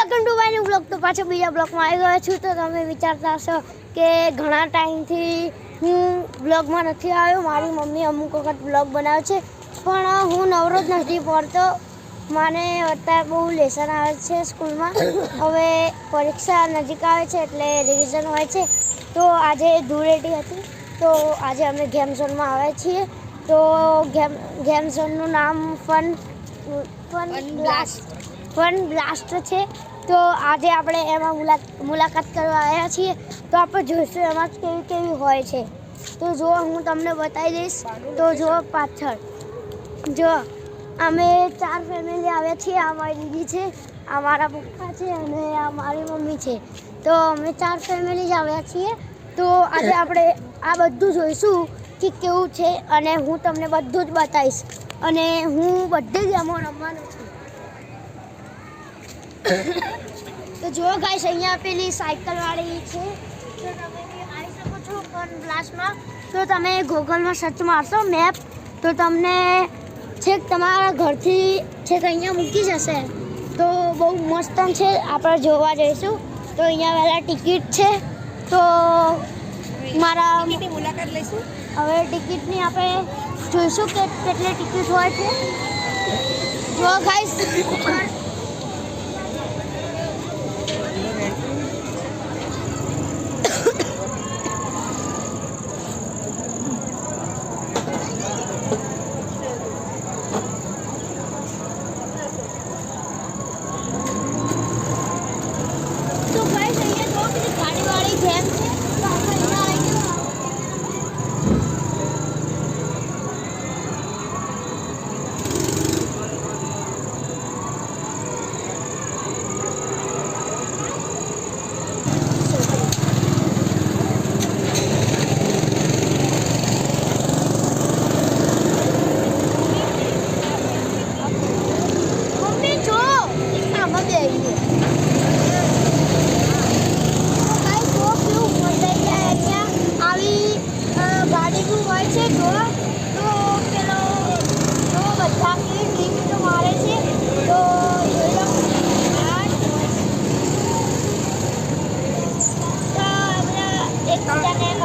Welcome to my new blog. તો પાછો બીજા બ્લોગમાં આવી ગયો છું। તો તમે વિચારતા હશો કે ઘણા ટાઈમથી હું બ્લોગમાં નથી આવ્યો। મારી મમ્મી અમુક વખત બ્લોગ બનાવે છે પણ હું નવરો જ નથી પડતો। મને અત્યારે બહુ લેસન આવે છે સ્કૂલમાં। હવે પરીક્ષા નજીક આવે છે એટલે રિવિઝન હોય છે। તો આજે ધૂળેટી હતી તો આજે અમે ગેમ ઝોનમાં આવ્યા છીએ। તો ગેમ ઝોનનું નામ ફન બ્લાસ્ટ છે। તો આજે આપણે એમાં મુલાકાત કરવા આવ્યા છીએ। તો આપણે જોઈશું એમાં કેવી હોય છે। તો જો હું તમને બતાવી દઈશ। તો જો પાછળ જો અમે 4 ફેમિલી આવ્યા છીએ। આ મારી દીદી છે, આ મારા પપ્પા છે અને આ મારી મમ્મી છે। તો અમે 4 ફેમિલી જ આવ્યા છીએ। તો આજે આપણે આ બધું જોઈશું કે કેવું છે અને હું તમને બધું જ બતાવીશ અને હું બધી જ ગેમો રમવાનો છું। તો જો ગાઈસ અહીંયા પેલી સાયકલ વાળી છે તો તમે આવી શકો છો ફન બ્લાસ્ટમાં। તો તમે ગૂગલમાં સર્ચ મારશો મેપ તો તમને છેક તમારા ઘરથી છેક અહીંયા મૂકી જશે। તો બહુ મસ્ત છે, આપણે જોવા જઈશું। તો અહીંયા પહેલાં ટિકિટ છે તો મારા મુલાકાત લઈશું। હવે ટિકિટની આપણે જોઈશું કે કેટલી ટિકિટ હોય છે। જો ગાઈસ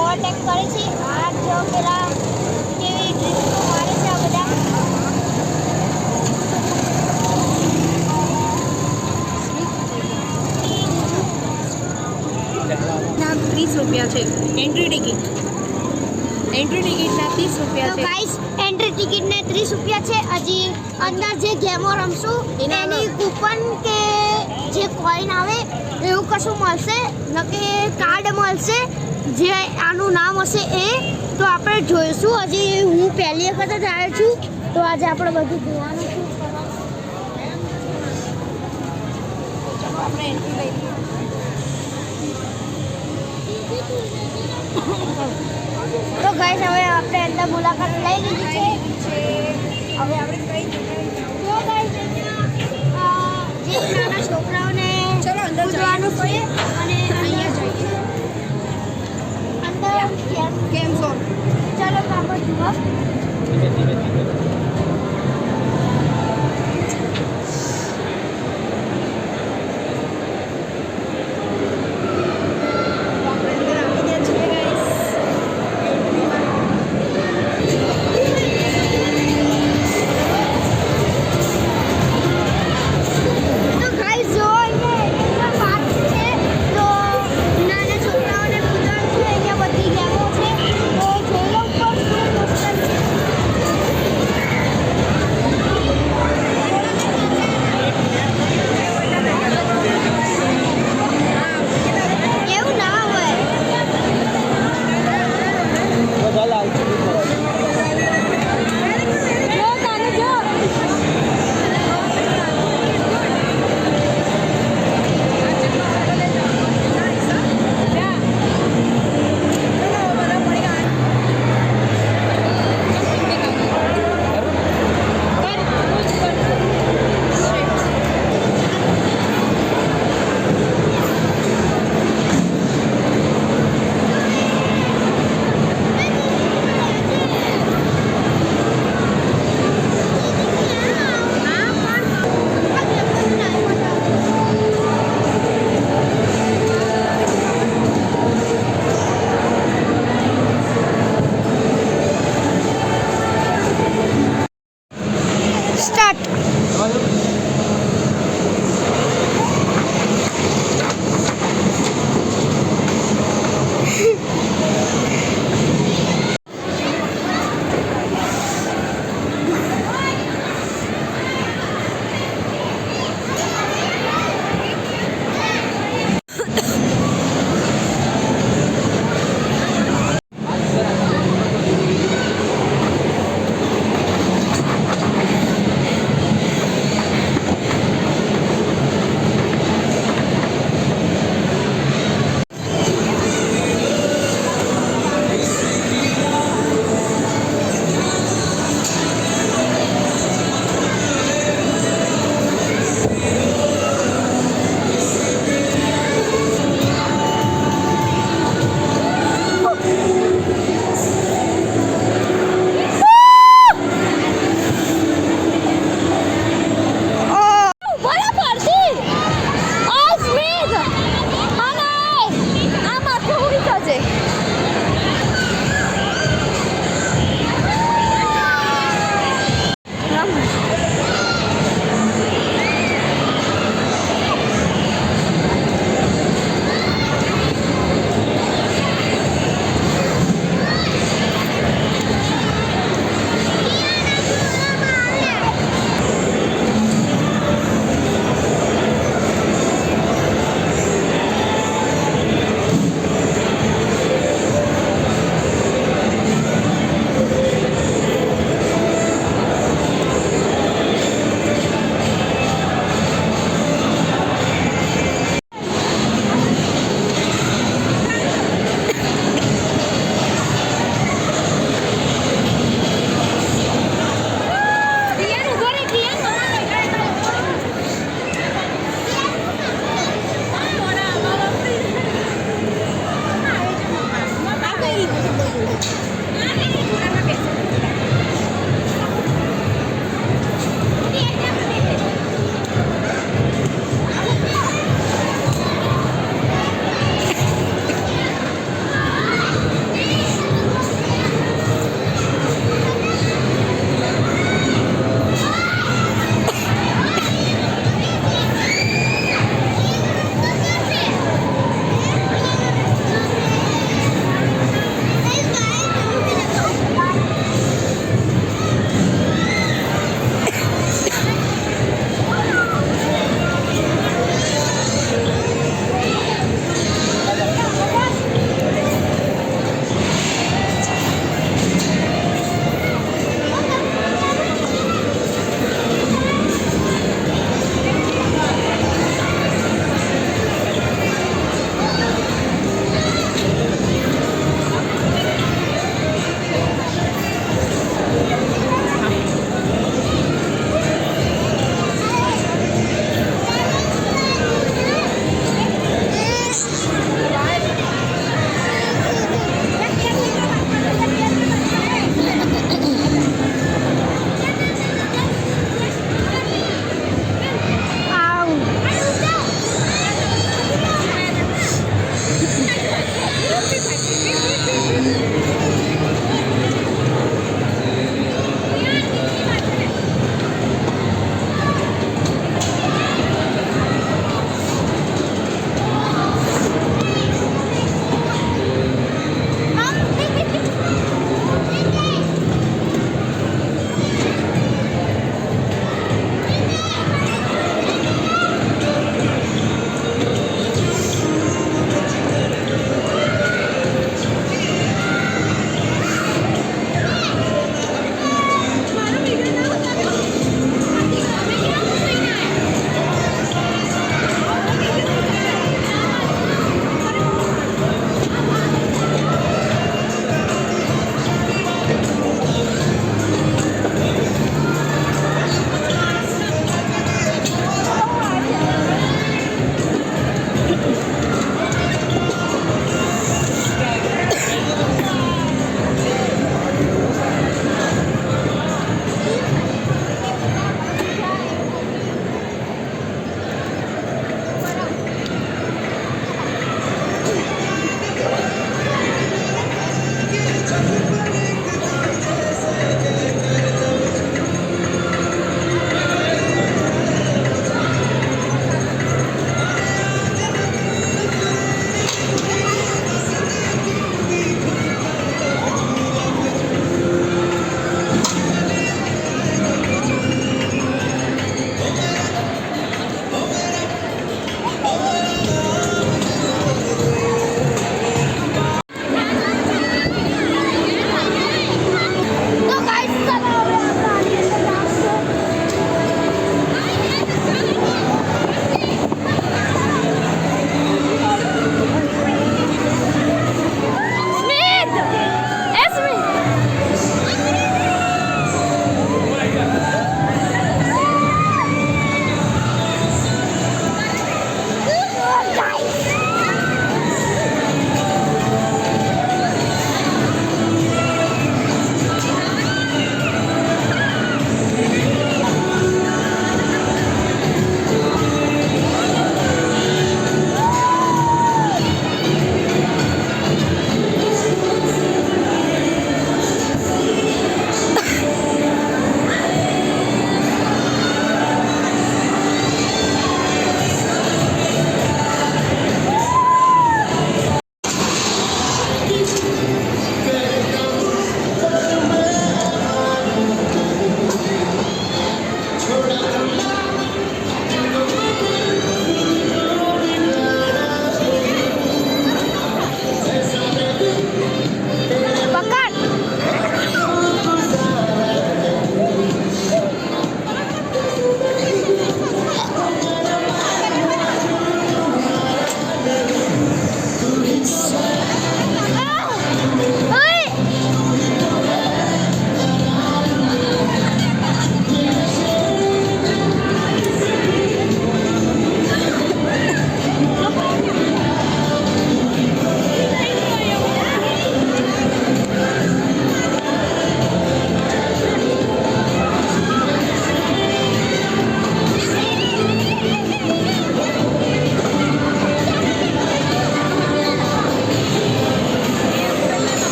ઓવરટેક કરે છે। આ જો પેલા કેવી ડ્રિફ્ટો મારે છે આ બધા। ના 30 રૂપિયા છે એન્ટ્રી ટિકિટ ના 30 રૂપિયા તો છે। ગાઈસ એન્ટ્રી ટિકિટને 30 રૂપિયા છે। હજી અંદર જે ગેમો રમશું એની કૂપન કે જે કોઈન આવે એવું કશું મળશે ન કે કાર્ડ મળશે જે આનું નામ હશે એ। તો આપણે જોઈશું। હજી હું પહેલી વખત જ આવ્યો છું તો આજે આપણે બધું જોવાનું છે। આપણે એન્ટ્રી લઈ લઈએ। તો ગાઈસ હવે આપણે અંદર મુલાકાત લઈ લીધી છે। હવે આપણે કઈ જગ્યાએ તો ગાઈસ અહીંયા જે નાના છોકરાઓને ચલો અંદર કૂદવાનું છે અને અહીંયા જઈએ। અંદર ગેમ ઝોન ચાલો તો આપણે જુઓ।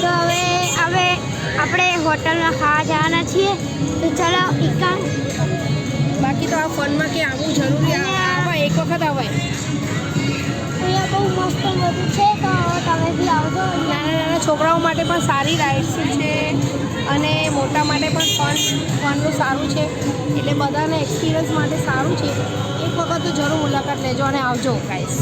તો હવે આપણે હોટલમાં ખાવા જવાના છીએ તો ચલો ઈકા બાકી તો આ ફનમાં કે આવવું જરૂરી આવાય એક વખત આવાય. અહીંયા બહુ મસ્ત બધું છે તો તમે બી આવજો. નાના નાના છોકરાઓ માટે પણ સારી રાઇડ્સ છે અને મોટા માટે પણ ફનનું સારું છે એટલે બધાને એક્સપિરિયન્સ માટે સારું છે. એક વખત તો જરૂર મુલાકાત લેજો અને આવજો ગાઈસ.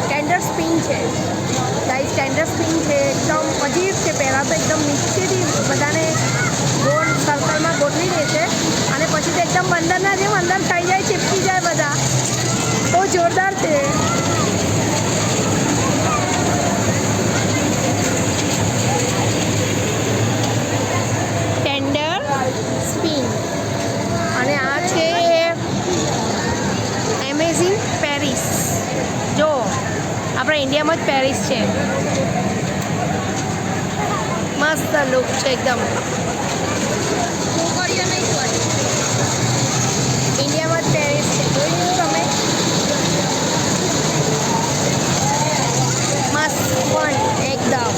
ટેન્ડર સ્પિન છે ગાઈસ. ટેન્ડર સ્પિન છે એકદમ અજીબ છે. પહેલાં તો એકદમ નીચેથી બધાને ગોળ સર્કલમાં ગોઠવી દે છે અને પછી તો એકદમ બંદરના જેમ અંદર થઈ જાય, ચીપકી જાય બધા. બહુ જોરદાર છે. Tender spin. અને આ છે એમેઝિંગ પેરિસ. જો આપણા ઇન્ડિયામાં જ પેરિસ છે. મસ્ત લુક છે એકદમ. ઇન્ડિયામાં જ પેરિસ છે. જોઈ લીધું તમે? મસ્ત પણ એકદમ.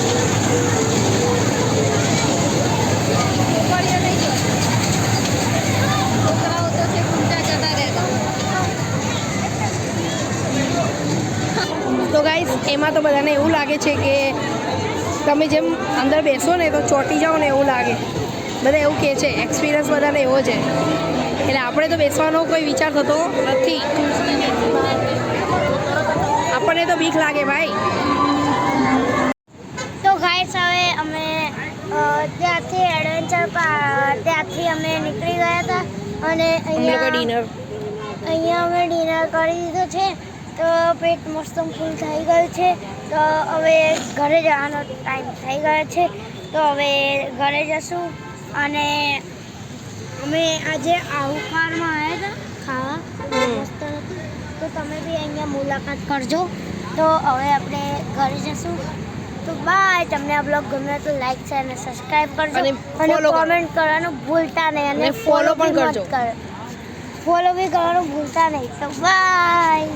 તો ગાઈસ એમાં તો બધાને એવું લાગે છે કે તમે જેમ અંદર બેસો ને તો ચોંટી જાઓ ને એવું લાગે. બધા એવું કહે છે. એક્સપિરિયન્સ બધાને એવો છે. એટલે આપણે તો બેસવાનો કોઈ વિચાર થતો નથી. આપણને તો બીક લાગે ભાઈ. તો ગાઈસ હવે અમે ત્યાંથી એડવેન્ચર ત્યાંથી અમે નીકળી ગયા હતા અને અહીંયા અમે ડિનર કરી દીધો છે. તો પેટ મસ્ત ફૂલ થઈ ગયું છે. તો હવે ઘરે જવાનો ટાઈમ થઈ ગયો છે. તો હવે ઘરે જશું અને અમે આજે આહુકારમાં આવ્યા હતા ખાવા. મસ્ત હતું. તો તમે બી અહીંયા મુલાકાત કરજો. તો હવે આપણે ઘરે જશું. તો બાય. તમને આ બ્લોગ ગમે તો લાઈક શેર અને સબસ્ક્રાઈબ કરજો અને કોમેન્ટ કરવાનું ભૂલતા નહીં અને ફોલો પણ કરજો. ફોલો બી કરવાનું ભૂલતા નહીં. તો બાય.